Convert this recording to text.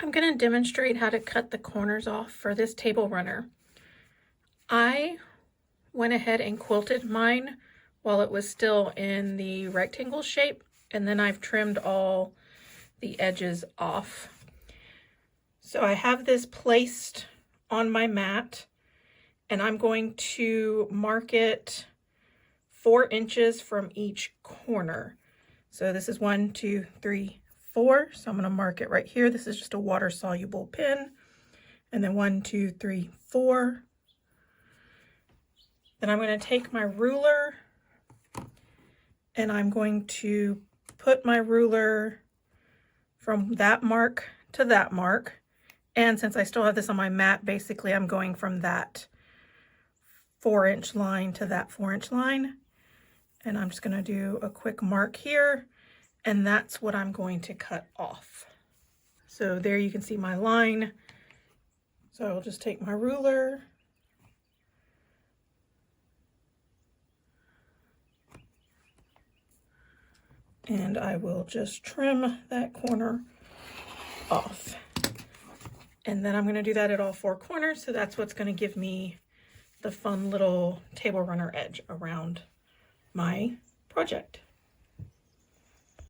I'm going to demonstrate how to cut the corners off for this table runner. I went ahead and quilted mine while it was still in the rectangle shape, and then I've trimmed all the edges off. So I have this placed on my mat, and I'm going to mark it 4 inches from each corner. So this is 1, 2, 3, 4. So I'm going to mark it right here. This is just a water soluble pen. And then 1, 2, 3, 4. Then I'm going to take my ruler and I'm going to put my ruler from that mark to that mark. And since I still have this on my mat, basically I'm going from that 4-inch line to that 4-inch line. And I'm just going to do a quick mark here. And that's what I'm going to cut off. So there you can see my line. So I'll just take my ruler. And I will just trim that corner off. And then I'm going to do that at all 4 corners. So that's what's going to give me the fun little table runner edge around my project.